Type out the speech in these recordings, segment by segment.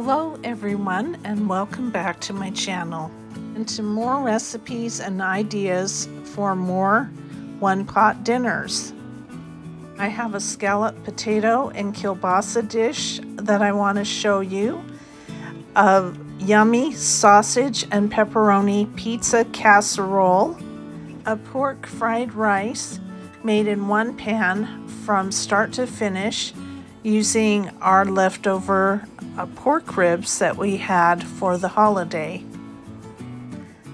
Hello everyone, and welcome back to my channel and to more recipes and ideas for more one-pot dinners. I have a scalloped potato and kielbasa dish that I want to show you, a yummy sausage and pepperoni pizza casserole, a pork fried rice made in one pan from start to finish using our leftover pork ribs that we had for the holiday,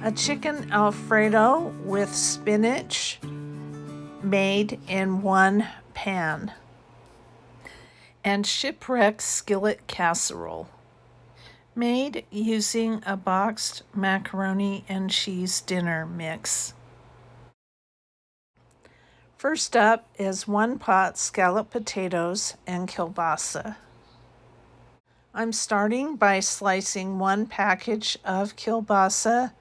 a chicken Alfredo with spinach made in one pan, and Shipwreck skillet casserole made using a boxed macaroni and cheese dinner mix. First up is one pot scalloped potatoes and kielbasa. I'm starting by slicing one package of kielbasa,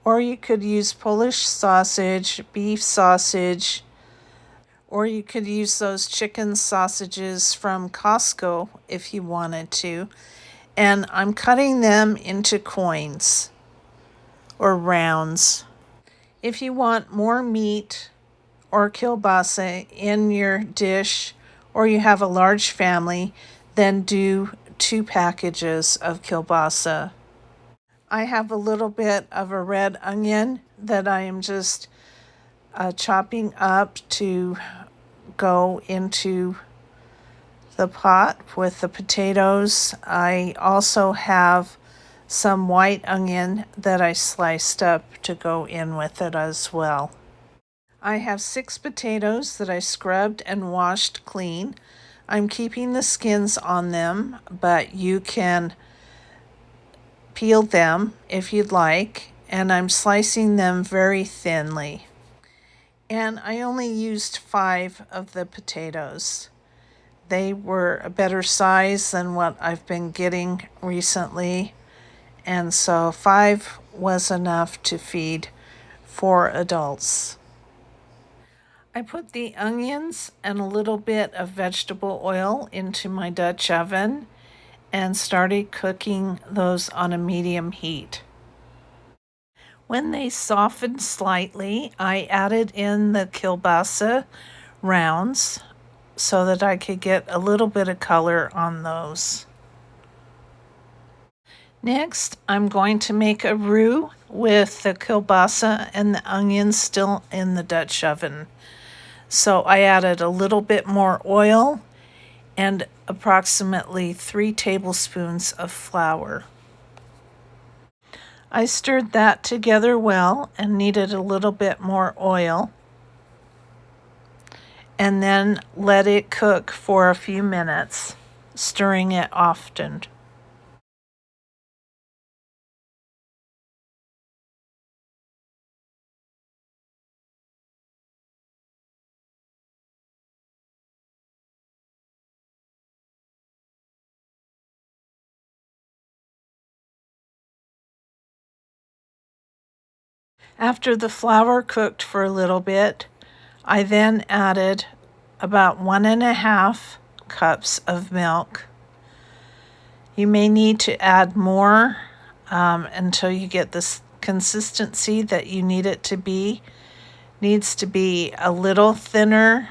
or you could use Polish sausage, beef sausage, or you could use those chicken sausages from Costco if you wanted to. And I'm cutting them into coins or rounds. If you want more meat or kielbasa in your dish, or you have a large family, then do 2 packages of kielbasa. I have a little bit of a red onion that I am just chopping up to go into the pot with the potatoes. I also have some white onion that I sliced up to go in with it as well. I have 6 potatoes that I scrubbed and washed clean. I'm keeping the skins on them, but you can peel them if you'd like, and I'm slicing them very thinly. And I only used 5 of the potatoes. They were a better size than what I've been getting recently, and so 5 was enough to feed 4 adults. I put the onions and a little bit of vegetable oil into my Dutch oven and started cooking those on a medium heat. When they softened slightly, I added in the kielbasa rounds so that I could get a little bit of color on those. Next, I'm going to make a roux with the kielbasa and the onions still in the Dutch oven. So I added a little bit more oil and approximately 3 tablespoons of flour. I stirred that together well and needed a little bit more oil, and then let it cook for a few minutes, stirring it often. After the flour cooked for a little bit, I then added about 1.5 cups of milk. You may need to add more until you get this consistency that you need it to be. Needs to be a little thinner,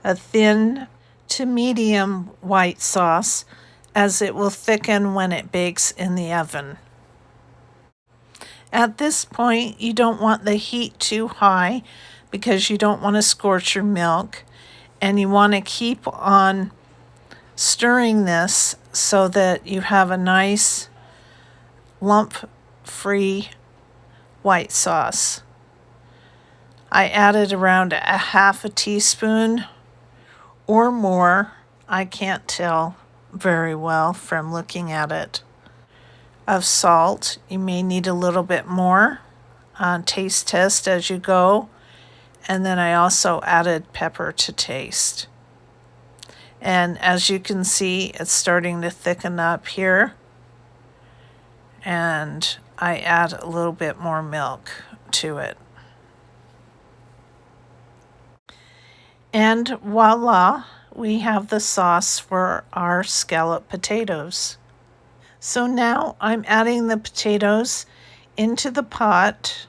a thin to medium white sauce, as it will thicken when it bakes in the oven. At this point, you don't want the heat too high because you don't want to scorch your milk, and you want to keep on stirring this so that you have a nice lump-free white sauce. I added around a 1/2 teaspoon or more, I can't tell very well from looking at it, of salt. You may need a little bit more. Taste test as you go. And then I also added pepper to taste. And as you can see, it's starting to thicken up here. And I add a little bit more milk to it. And voila, we have the sauce for our scalloped potatoes. So now I'm adding the potatoes into the pot,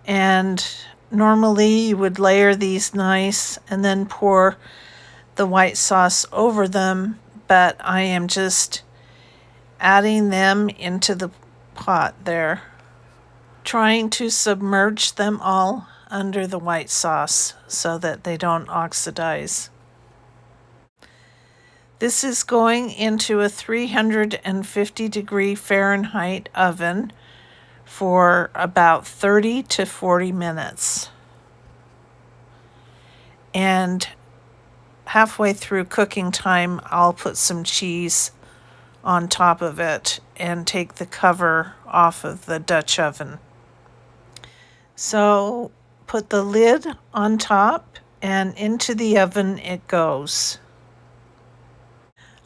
and normally you would layer these nice and then pour the white sauce over them, but I am just adding them into the pot there, trying to submerge them all under the white sauce so that they don't oxidize. This is going into a 350-degree Fahrenheit oven for about 30 to 40 minutes. And halfway through cooking time, I'll put some cheese on top of it and take the cover off of the Dutch oven. So put the lid on top and into the oven it goes.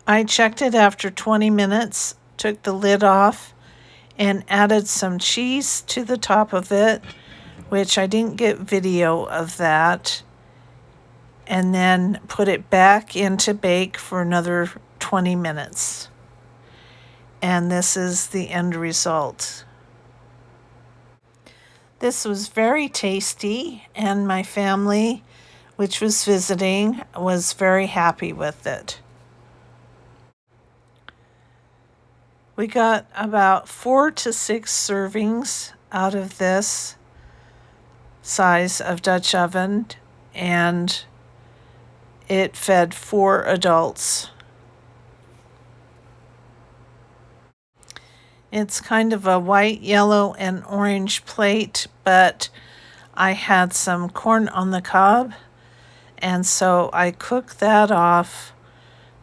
I checked it after 20 minutes, took the lid off, and added some cheese to the top of it, which I didn't get video of that, and then put it back in to bake for another 20 minutes. And this is the end result. This was very tasty, and my family, which was visiting, was very happy with it. We got about 4 to 6 servings out of this size of Dutch oven, and it fed 4 adults. It's kind of a white, yellow, and orange plate, but I had some corn on the cob, and so I cooked that off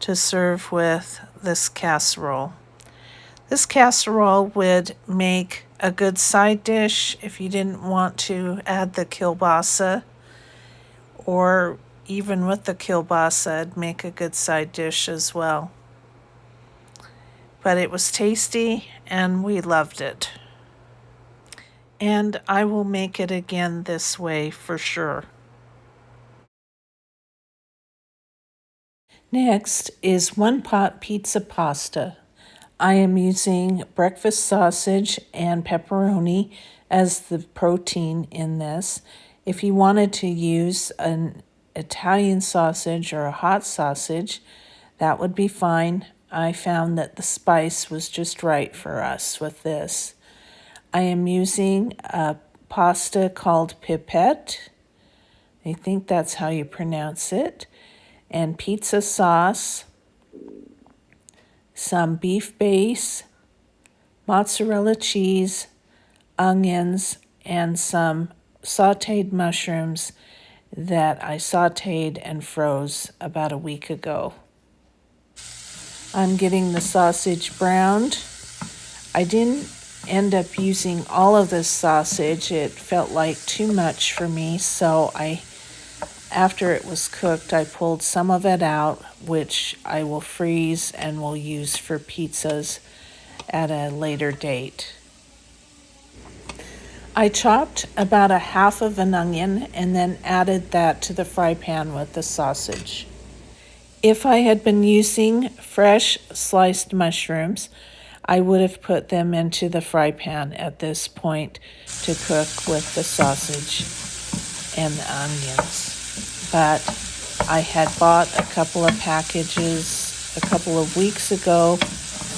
to serve with this casserole. This casserole would make a good side dish if you didn't want to add the kielbasa, or even with the kielbasa, it'd make a good side dish as well. But it was tasty and we loved it. And I will make it again this way for sure. Next is one pot pizza pasta. I am using breakfast sausage and pepperoni as the protein in this. If you wanted to use an Italian sausage or a hot sausage, that would be fine. I found that the spice was just right for us with this. I am using a pasta called pipette. I think that's how you pronounce it. And pizza sauce, some beef base, mozzarella cheese, onions, and some sauteed mushrooms that I sauteed and froze about a week ago. I'm getting the sausage browned. I didn't end up using all of this sausage. It felt like too much for me, so after it was cooked, I pulled some of it out, which I will freeze and will use for pizzas at a later date. I chopped about a half of an onion and then added that to the fry pan with the sausage. If I had been using fresh sliced mushrooms, I would have put them into the fry pan at this point to cook with the sausage and the onions. But I had bought a couple of packages a couple of weeks ago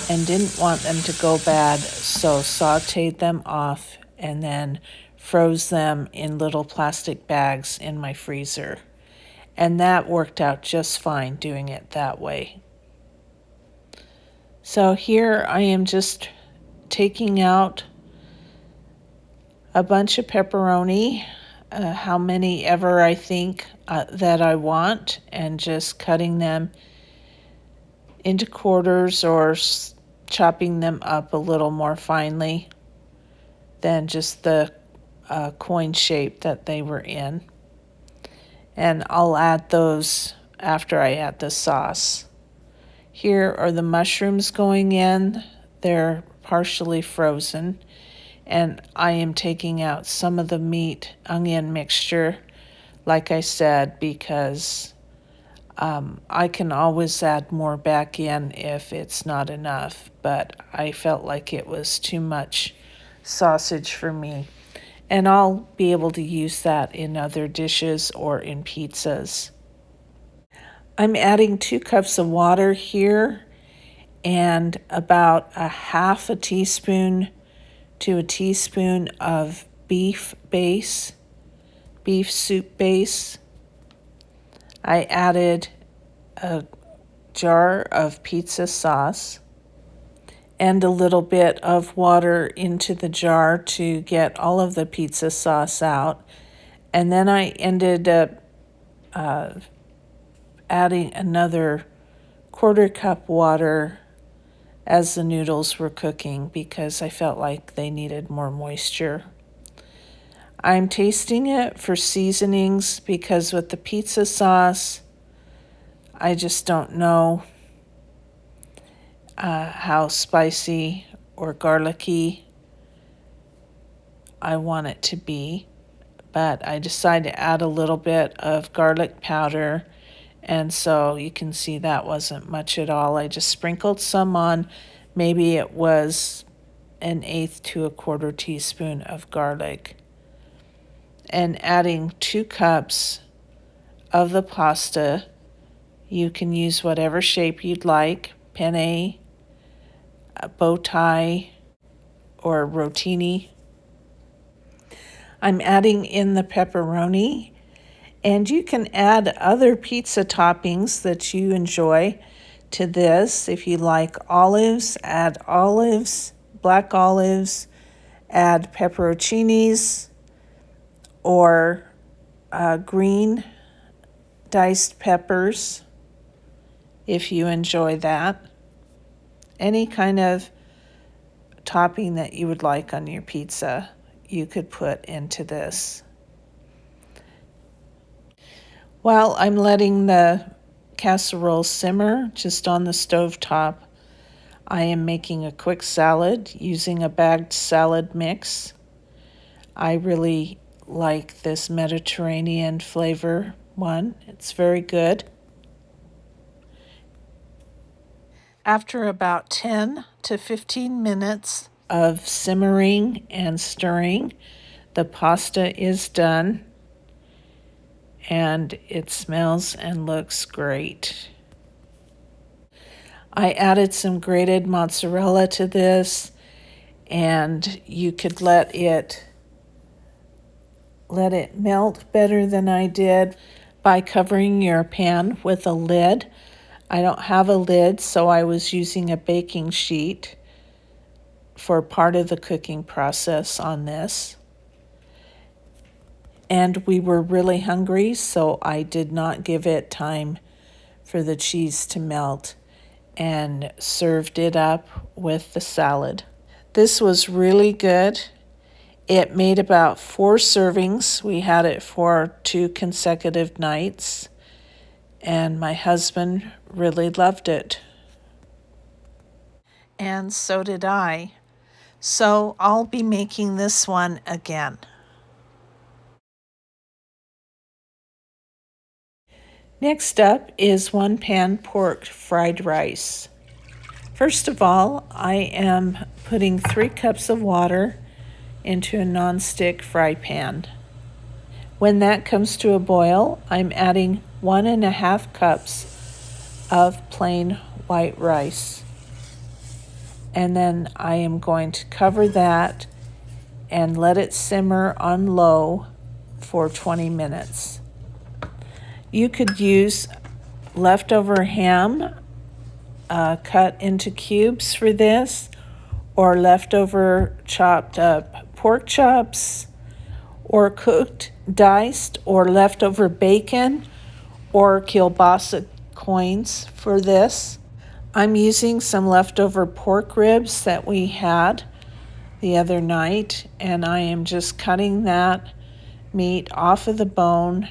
and didn't want them to go bad, so sauteed them off and then froze them in little plastic bags in my freezer. And that worked out just fine doing it that way. So here I am just taking out a bunch of pepperoni, how many ever I think that I want, and just cutting them into quarters or chopping them up a little more finely than just the coin shape that they were in. And I'll add those after I add the sauce. Here are the mushrooms going in. They're partially frozen. And I am taking out some of the meat onion mixture, like I said, because I can always add more back in if it's not enough, but I felt like it was too much sausage for me. And I'll be able to use that in other dishes or in pizzas. I'm adding 2 cups of water here and about a half a teaspoon to a teaspoon of beef soup base. I added a jar of pizza sauce and a little bit of water into the jar to get all of the pizza sauce out. And then I ended up adding another 1/4 cup water as the noodles were cooking because I felt like they needed more moisture. I'm tasting it for seasonings because with the pizza sauce, I just don't know how spicy or garlicky I want it to be. But I decided to add a little bit of garlic powder, and so you can see that wasn't much at all. I just sprinkled some on. Maybe it was 1/8 to 1/4 teaspoon of garlic. And adding 2 cups of the pasta. You can use whatever shape you'd like, penne, a bow tie, or rotini. I'm adding in the pepperoni, and you can add other pizza toppings that you enjoy to this. If you like olives, add olives, black olives, add pepperoncinis, or green diced peppers if you enjoy that. Any kind of topping that you would like on your pizza, you could put into this. While I'm letting the casserole simmer just on the stove top, I am making a quick salad using a bagged salad mix. I really like this Mediterranean flavor one. It's very good. After about 10 to 15 minutes of simmering and stirring, the pasta is done, and it smells and looks great. I added some grated mozzarella to this, and you could let it melt better than I did by covering your pan with a lid. I don't have a lid, so I was using a baking sheet for part of the cooking process on this. And we were really hungry, so I did not give it time for the cheese to melt and served it up with the salad. This was really good. It made about 4 servings. We had it for 2 consecutive nights, and my husband really loved it. And so did I. So I'll be making this one again. Next up is 1-pan pork fried rice. First of all, I am putting 3 cups of water into a nonstick fry pan. When that comes to a boil, I'm adding 1.5 cups of plain white rice. And then I am going to cover that and let it simmer on low for 20 minutes. You could use leftover ham cut into cubes for this, or leftover chopped up pork chops, or cooked, diced, or leftover bacon, or kielbasa coins for this. I'm using some leftover pork ribs that we had the other night, and I am just cutting that meat off of the bone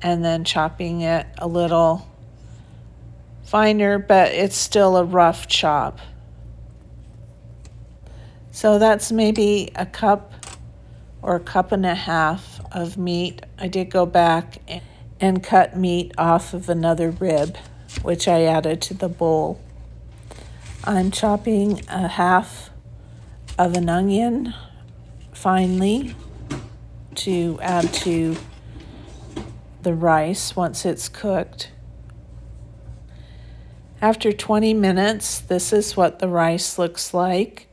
and then chopping it a little finer, but it's still a rough chop. So that's maybe a cup or a cup and a half of meat. I did go back and cut meat off of another rib, which I added to the bowl. I'm chopping a half of an onion finely to add to the rice once it's cooked. After 20 minutes, this is what the rice looks like.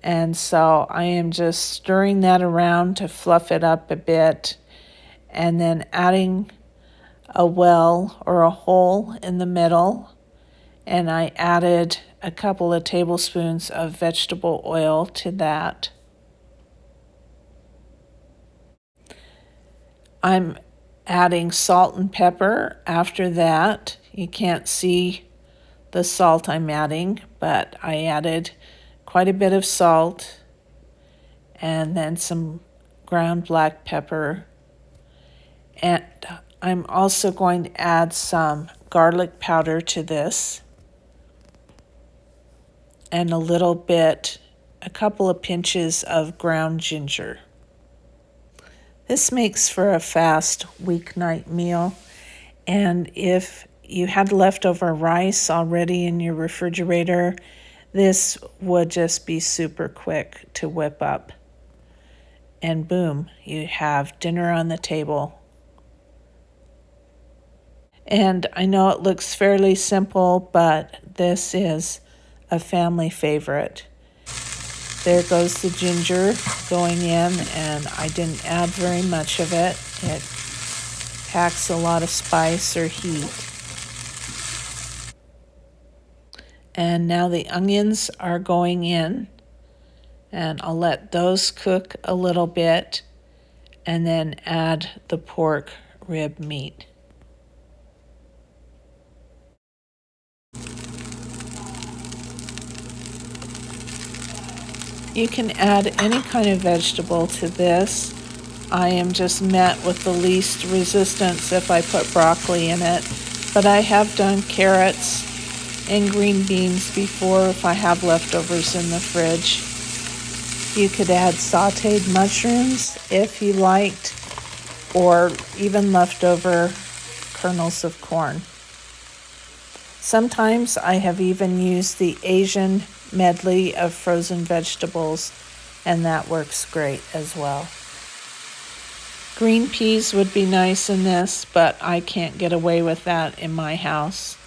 And so I am just stirring that around to fluff it up a bit, and then adding a well or a hole in the middle. And I added a couple of tablespoons of vegetable oil to that. I'm adding salt and pepper after that. You can't see the salt I'm adding, but I added quite a bit of salt and then some ground black pepper. And I'm also going to add some garlic powder to this and a couple of pinches of ground ginger. This makes for a fast weeknight meal, and if you had leftover rice already in your refrigerator, this would just be super quick to whip up. And boom, you have dinner on the table. And I know it looks fairly simple, but this is a family favorite. There goes the ginger going in, and I didn't add very much of it. It packs a lot of spice or heat. And now the onions are going in, and I'll let those cook a little bit and then add the pork rib meat. You can add any kind of vegetable to this. I am just met with the least resistance if I put broccoli in it, but I have done carrots and green beans before if I have leftovers in the fridge. You could add sauteed mushrooms if you liked, or even leftover kernels of corn. Sometimes I have even used the Asian medley of frozen vegetables, and that works great as well. Green peas would be nice in this, but I can't get away with that in my house.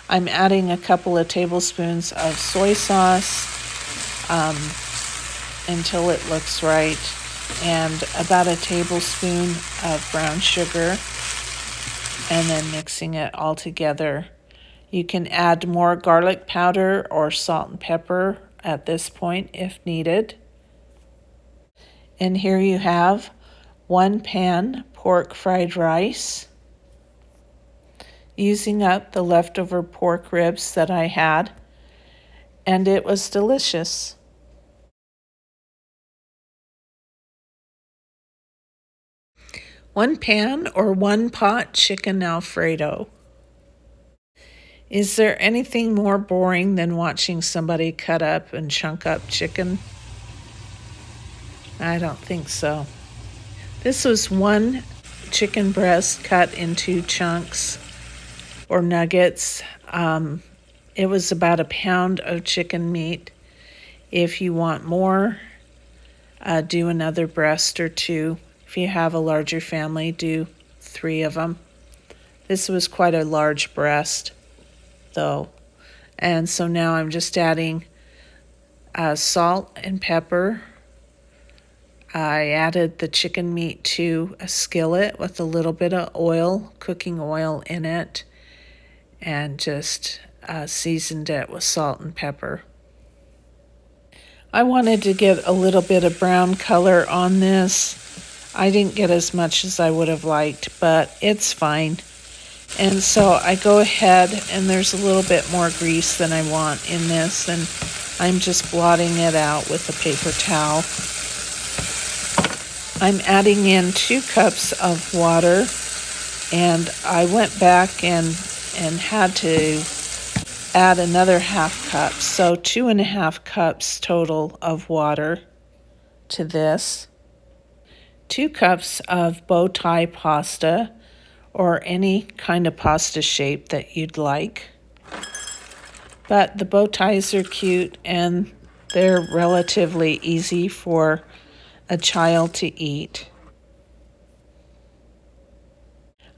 I'm adding a couple of tablespoons of soy sauce until it looks right, and about a tablespoon of brown sugar, and then mixing it all together. You can add more garlic powder or salt and pepper at this point if needed. And here you have 1 pan pork fried rice, using up the leftover pork ribs that I had, and it was delicious. One pan or one pot chicken Alfredo. Is there anything more boring than watching somebody cut up and chunk up chicken? I don't think so. This was one chicken breast cut into chunks or nuggets. It was about a pound of chicken meat. If you want more, do another breast or two. If you have a larger family, do 3 of them. This was quite a large breast, though. And so now I'm just adding salt and pepper. I added the chicken meat to a skillet with a little bit of oil, cooking oil in it, and just seasoned it with salt and pepper. I wanted to get a little bit of brown color on this. I didn't get as much as I would have liked, but it's fine. And so I go ahead, and there's a little bit more grease than I want in this, and I'm just blotting it out with a paper towel. I'm adding in 2 cups of water, and I went back and had to add another half cup, so 2.5 cups total of water to this. 2 cups of bow tie pasta, or any kind of pasta shape that you'd like. But the bow ties are cute and they're relatively easy for a child to eat.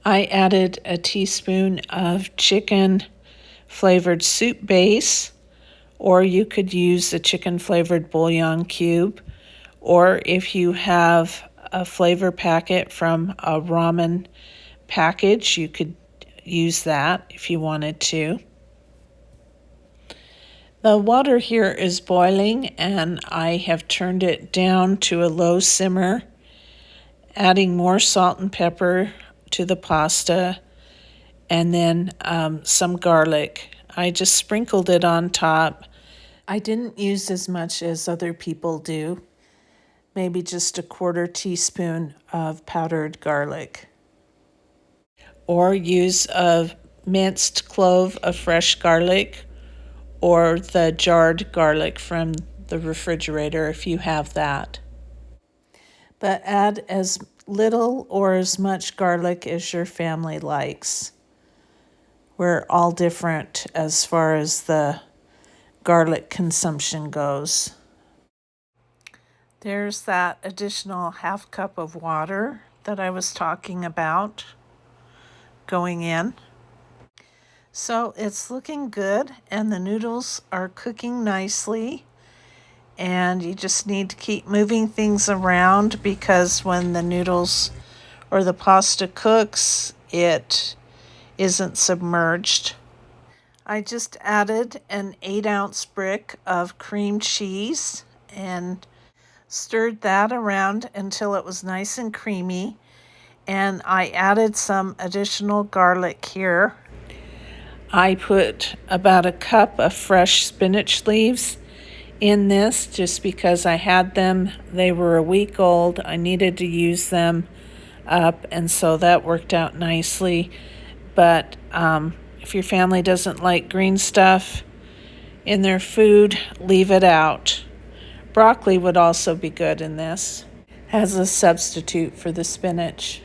I added a teaspoon of chicken flavored soup base, or you could use a chicken flavored bouillon cube, or if you have a flavor packet from a ramen package, you could use that if you wanted to. The water here is boiling and I have turned it down to a low simmer, adding more salt and pepper to the pasta, and then some garlic. I just sprinkled it on top. I didn't use as much as other people do, maybe just a 1/4 teaspoon of powdered garlic. Or use a minced clove of fresh garlic, or the jarred garlic from the refrigerator if you have that. But add as little or as much garlic as your family likes. We're all different as far as the garlic consumption goes. There's that additional 1/2 cup of water that I was talking about going in. So it's looking good and the noodles are cooking nicely, and you just need to keep moving things around because when the noodles or the pasta cooks, it isn't submerged. I just added an 8-ounce brick of cream cheese and stirred that around until it was nice and creamy, and I added some additional garlic here. I put about a cup of fresh spinach leaves in this just because I had them. They were a week old. I needed to use them up, and so that worked out nicely. But if your family doesn't like green stuff in their food, leave it out. Broccoli would also be good in this as a substitute for the spinach.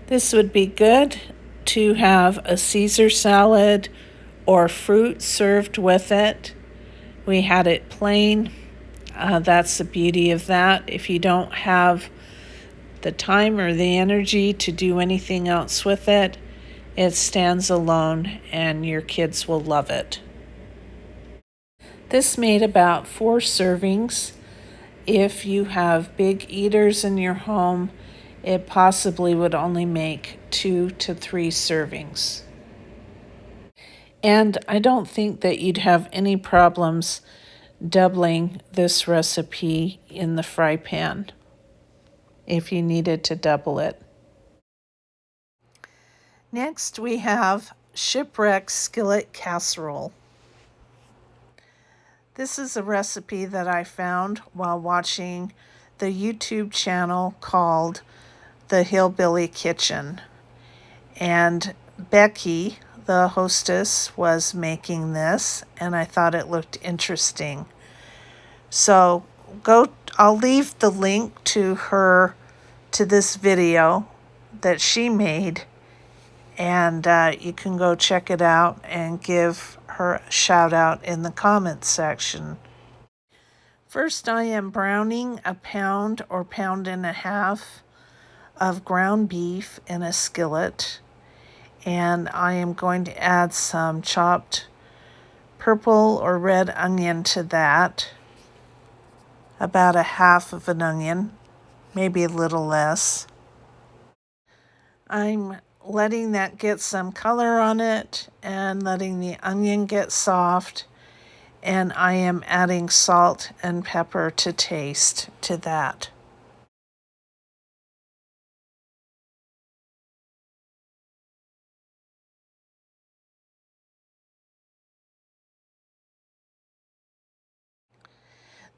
This would be good to have a Caesar salad or fruit served with it. We had it plain. That's the beauty of that. If you don't have the time or the energy to do anything else with it, it stands alone and your kids will love it. This made about 4 servings. If you have big eaters in your home, it possibly would only make 2 to 3 servings. And I don't think that you'd have any problems doubling this recipe in the fry pan if you needed to double it. Next, we have Shipwreck Skillet Casserole. This is a recipe that I found while watching the YouTube channel called The Hillbilly Kitchen. And Becky, the hostess, was making this, and I thought it looked interesting. So I'll leave the link to this video that she made, and you can go check it out and give her a shout out in the comments section. First, I am browning a pound or pound and a half of ground beef in a skillet, and I am going to add some chopped purple or red onion to that, about 1/2 of an onion, maybe a little less. I'm letting that get some color on it and letting the onion get soft, and I am adding salt and pepper to taste to that.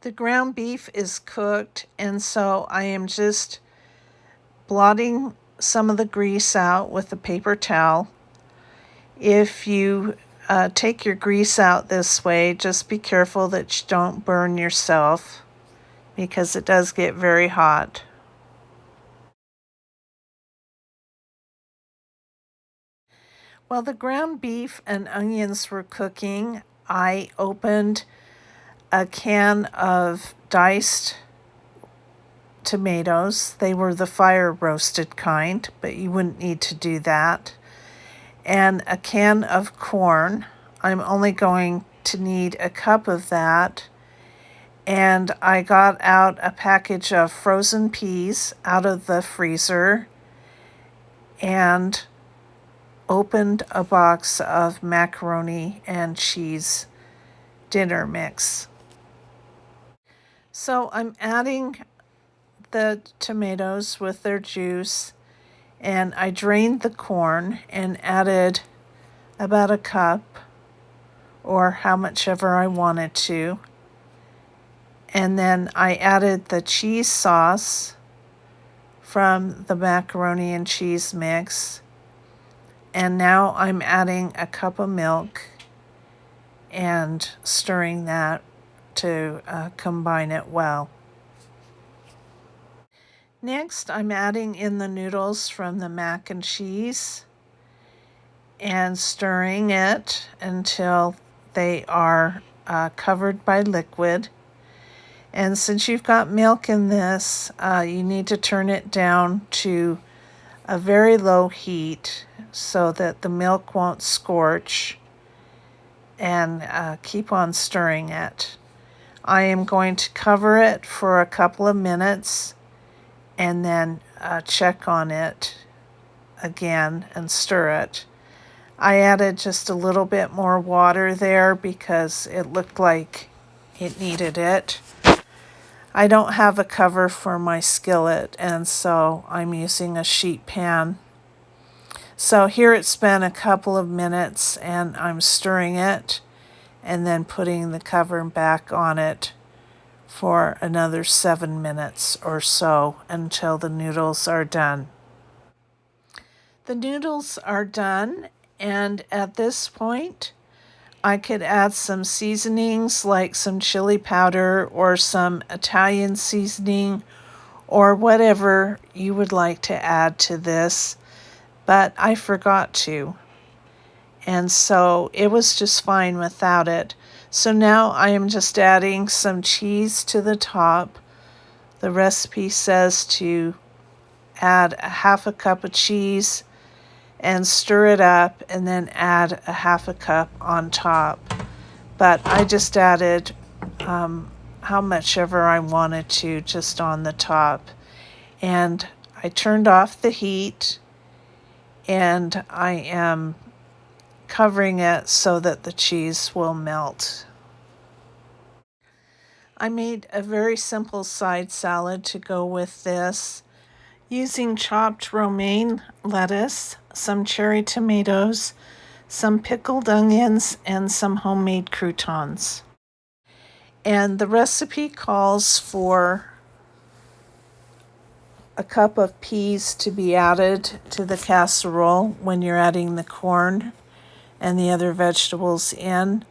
The ground beef is cooked, and so I am just blotting some of the grease out with a paper towel. If you take your grease out this way, just be careful that you don't burn yourself because it does get very hot. While the ground beef and onions were cooking, I opened a can of diced tomatoes. They were the fire roasted kind, but you wouldn't need to do that. And a can of corn. I'm only going to need a cup of that. And I got out a package of frozen peas out of the freezer and opened a box of macaroni and cheese dinner mix. So I'm adding the tomatoes with their juice, and I drained the corn and added about a cup or how much ever I wanted to. And then I added the cheese sauce from the macaroni and cheese mix. And now I'm adding a cup of milk and stirring that to combine it well. Next, I'm adding in the noodles from the mac and cheese and stirring it until they are covered by liquid. And since you've got milk in this, you need to turn it down to a very low heat so that the milk won't scorch, and keep on stirring it. I am going to cover it for a couple of minutes and then check on it again and stir it. I added just a little bit more water there because it looked like it needed it. I don't have a cover for my skillet, and so I'm using a sheet pan. So here it's been a couple of minutes and I'm stirring it and then putting the cover back on it for another 7 minutes or so until the noodles are done. The noodles are done, and at this point I could add some seasonings like some chili powder or some Italian seasoning or whatever you would like to add to this, but I forgot to. And so it was just fine without it. So now I am just adding some cheese to the top. The recipe says to add a half a cup of cheese and stir it up and then add a half a cup on top. But I just added how much ever I wanted to just on the top. And I turned off the heat and I am covering it so that the cheese will melt. I made a very simple side salad to go with this, using chopped romaine lettuce, some cherry tomatoes, some pickled onions, and some homemade croutons. And the recipe calls for a cup of peas to be added to the casserole when you're adding the corn and the other vegetables in,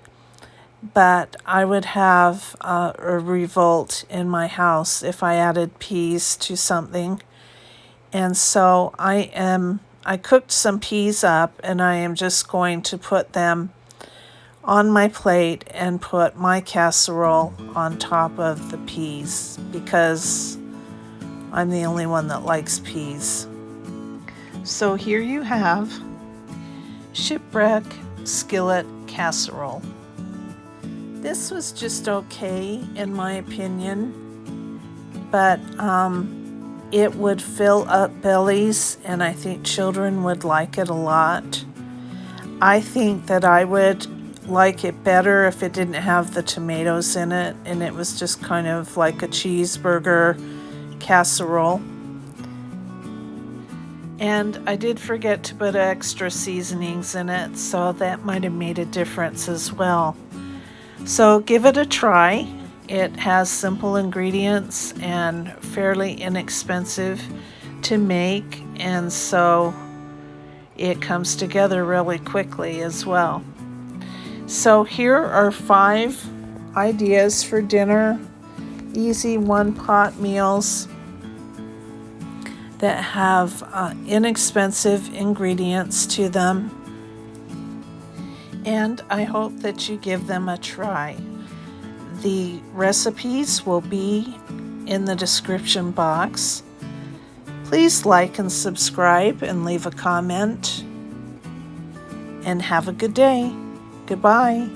but I would have a revolt in my house if I added peas to something. And so I cooked some peas up, and I am just going to put them on my plate and put my casserole on top of the peas because I'm the only one that likes peas. So here you have Shipwreck Skillet Casserole. This was just okay in my opinion, but it would fill up bellies, and I think children would like it a lot. I think that I would like it better if it didn't have the tomatoes in it and it was just kind of like a cheeseburger casserole. And I did forget to put extra seasonings in it, so that might have made a difference as well. So give it a try. It has simple ingredients and fairly inexpensive to make, and so it comes together really quickly as well. So here are 5 ideas for dinner, easy one-pot meals that have inexpensive ingredients to them and I hope that you give them a try. The recipes will be in the description box. Please like and subscribe and leave a comment. And have a good day. Goodbye.